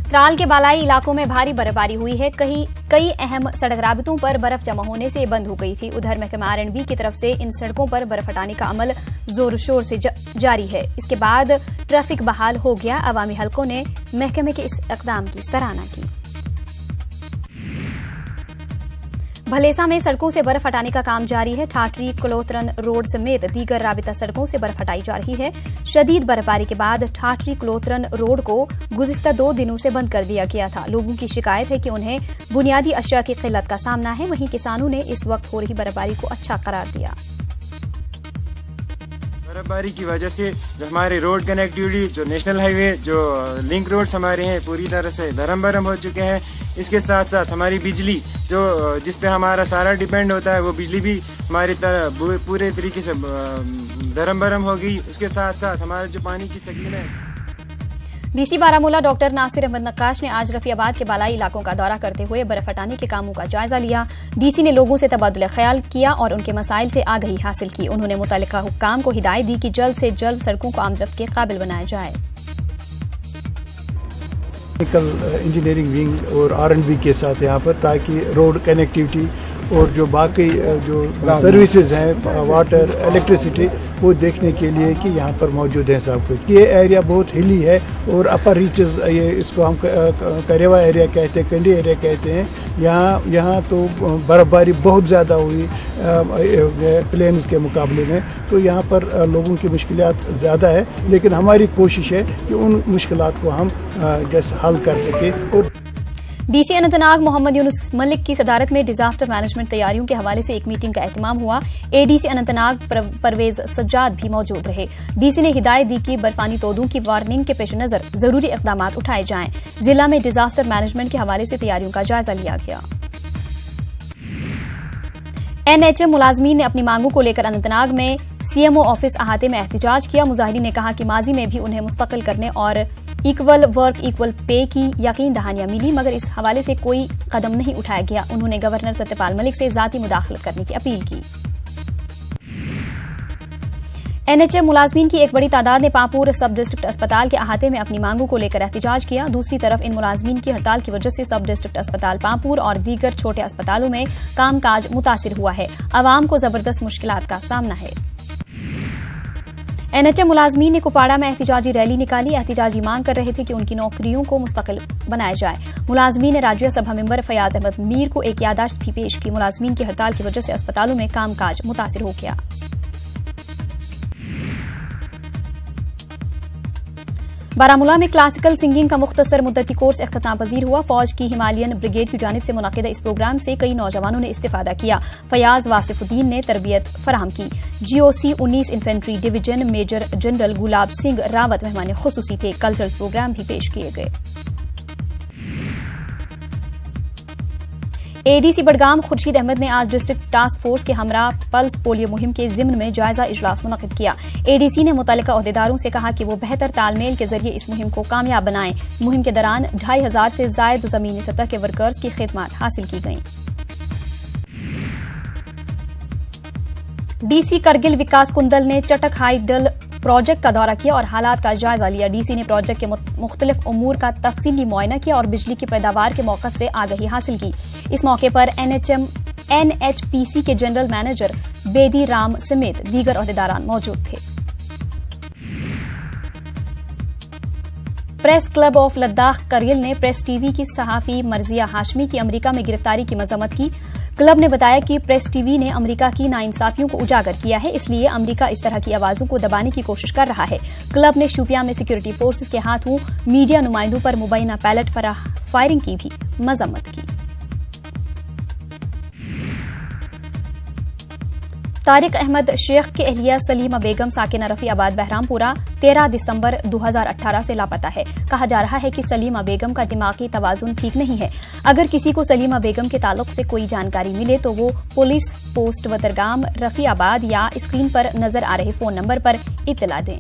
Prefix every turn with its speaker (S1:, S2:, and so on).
S1: त्राल के बालाई इलाकों में भारी बर्फबारी हुई है। कई अहम सड़क राबतों पर बर्फ जमा होने से बंद हो गई थी। उधर महकमा R&B की तरफ से इन सड़कों पर बर्फ हटाने का अमल जोर शोर से जारी है। इसके बाद ट्रैफिक बहाल हो गया। अवामी हलकों ने महकमे के इस इक़दाम की सराहना की। भलेसा में सड़कों से बर्फ हटाने का काम जारी है। ठाठरी कलोतरन रोड समेत दीगर राबिता सड़कों से बर्फ हटाई जा रही है। शदीद बर्फबारी के बाद ठाठरी कलोतरन रोड को गुज़िश्ता 2 दिनों से बंद कर दिया गया था। लोगों की शिकायत है कि उन्हें बुनियादी अशिया की किल्लत का सामना है। वहीं किसानों ने इस वक्त हो रही बर्फबारी को अच्छा करार दिया।
S2: बर्फबारी की वजह से जो हमारे रोड कनेक्टिविटी, जो नेशनल हाईवे, जो लिंक रोड्स हमारे हैं, पूरी तरह से धर्म भरम हो चुके हैं। इसके साथ साथ हमारी बिजली जो जिस पे हमारा सारा डिपेंड होता है, वो बिजली भी हमारी तरह पूरे तरीके से धर्म भरम हो गई। उसके साथ साथ हमारा जो पानी की सकीन है।
S1: डीसी बारामूला डॉक्टर नासिर अहमद नक्काश ने आज रफियाबाद के बालाई इलाकों का दौरा करते हुए बर्फ हटाने के कामों का जायजा लिया। डीसी ने लोगों से तबादुल ख्याल किया और उनके मसाइल से आगाही हासिल की। उन्होंने मुतल्लिका हुक्काम को हिदायत दी कि जल्द से जल्द सड़कों को आमदरफ्त के काबिल बनाया जाए।
S3: इंजीनियरिंग विंग और R&B के साथ यहाँ पर, ताकि रोड कनेक्टिविटी और जो बाकी जो सर्विसेज हैं, वाटर, इलेक्ट्रिसिटी, वो देखने के लिए कि यहाँ पर मौजूद है सब कुछ। ये एरिया बहुत हिली है और अपर रीचेस, ये इसको हम करेवा एरिया कहते हैं, कंडी एरिया कहते हैं। यहाँ तो बर्फबारी बहुत ज़्यादा हुई प्लेन्स के मुकाबले में, तो यहाँ पर लोगों की मुश्किलात ज़्यादा है। लेकिन हमारी कोशिश है कि उन मुश्किलात को हम जैसे हल कर सकें। और
S1: डीसी अनंतनाग मोहम्मद यूनुस मलिक की सदारत में डिजास्टर मैनेजमेंट तैयारियों के हवाले से एक मीटिंग का एहतमाम हुआ। एडीसी अनंतनाग परवेज सज्जाद भी मौजूद रहे। डीसी ने हिदायत दी कि बर्फानी तोदों की वार्निंग के पेश नजर जरूरी इकदाम उठाए जाएं। जिला में डिजास्टर मैनेजमेंट के हवाले से तैयारियों का जायजा लिया गया। NHM मुलाजमीन ने अपनी मांगों को लेकर अनंतनाग में CMO ऑफिस अहाते में एहतजाज किया। मुजाहिरीन ने कहा कि माजी में भी उन्हें मुस्तकिल करने और इक्वल वर्क इक्वल पे की यकीन दहानियां मिली, मगर इस हवाले से कोई कदम नहीं उठाया गया। उन्होंने गवर्नर सत्यपाल मलिक से जाती मुदाखलत करने की अपील की। NHM मुलाजमीन की एक बड़ी तादाद ने पांपुर सब डिस्ट्रिक्ट अस्पताल के अहाते में अपनी मांगों को लेकर एहतजाज किया। दूसरी तरफ इन मुलाजमीन की हड़ताल की वजह से सब डिस्ट्रिक्ट अस्पताल पांपुर और दीगर छोटे अस्पतालों में कामकाज मुतासिर हुआ है। अवाम को जबरदस्त मुश्किलात का सामना है। NHM मुलाजमीन ने कुपवाड़ा में एहतजाजी रैली निकाली। एहतजाजी मांग कर रहे थे कि उनकी नौकरियों को मुस्तकिल बनाया जाए। मुलाजमीन ने राज्यसभा मेंबर फयाज अहमद मीर को एक यादाश्त भी पेश की। मुलाजमीन की हड़ताल की वजह से अस्पतालों में कामकाज मुतासिर हो गया। बारामूला में क्लासिकल सिंगिंग का मुख्तसर मुद्दती कोर्स इख्तिताम पजीर हुआ। फौज की हिमालयन ब्रिगेड की जानिब से मुनक़िदा इस प्रोग्राम से कई नौजवानों ने इस्तिफादा किया। फयाज वासिफुद्दीन ने तरबियत फराहम की। GOC 19 infantry division major general Gulab Singh Rawat मेहमान खुसूसी थे। कल्चरल प्रोग्राम भी पेश किए गए। ADC बडगाम खुर्शीद अहमद ने आज डिस्ट्रिक्ट टास्क फोर्स के हमरा पल्स पोलियो मुहिम के जिम्न में जायजा इजलास मुनक़िद किया। ADC ने मुतल्लिका ओहदेदारों से कहा कि वो बेहतर तालमेल के जरिए इस मुहिम को कामयाब बनाएं। मुहिम के दौरान 2500 से जायद जमीनी सतह के वर्कर्स की खिदमत हासिल की गईं। DC करगिल विकास कुंदल ने चटक हाइडल प्रोजेक्ट का दौरा किया और हालात का जायजा लिया। DC ने प्रोजेक्ट के मुख्तलिफ उमूर का तफसीली मुआयना किया और बिजली की पैदावार के मौक़िफ़ से आगाही हासिल की। इस मौके पर NHPC के जनरल मैनेजर बेदी राम समेत दीगर ओहदेदारान मौजूद थे। Press club of Ladakh Kargil ने प्रेस TV की सहाफ़ी मर्जिया हाशमी की अमरीका में गिरफ्तारी की मजम्मत की। क्लब ने बताया कि प्रेस TV ने अमरीका की नाइंसाफियों को उजागर किया है, इसलिए अमरीका इस तरह की आवाजों को दबाने की कोशिश कर रहा है। क्लब ने शूपिया में सिक्योरिटी फोर्सेस के हाथों मीडिया नुमाइंदों पर मुबैना पैलेट फायरिंग की भी मजम्मत की। तारिक अहमद शेख की अहलिया सलीमा बेगम साकिना रफियाबाद बहरामपुरा 13 दिसंबर 2018 से लापता है। कहा जा रहा है कि सलीमा बेगम का दिमागी तवाजुन ठीक नहीं है। अगर किसी को सलीमा बेगम के ताल्लुक से कोई जानकारी मिले तो वो पुलिस पोस्ट वतरगाम रफियाबाद या स्क्रीन पर नजर आ रहे फोन नंबर पर इत्तला दें।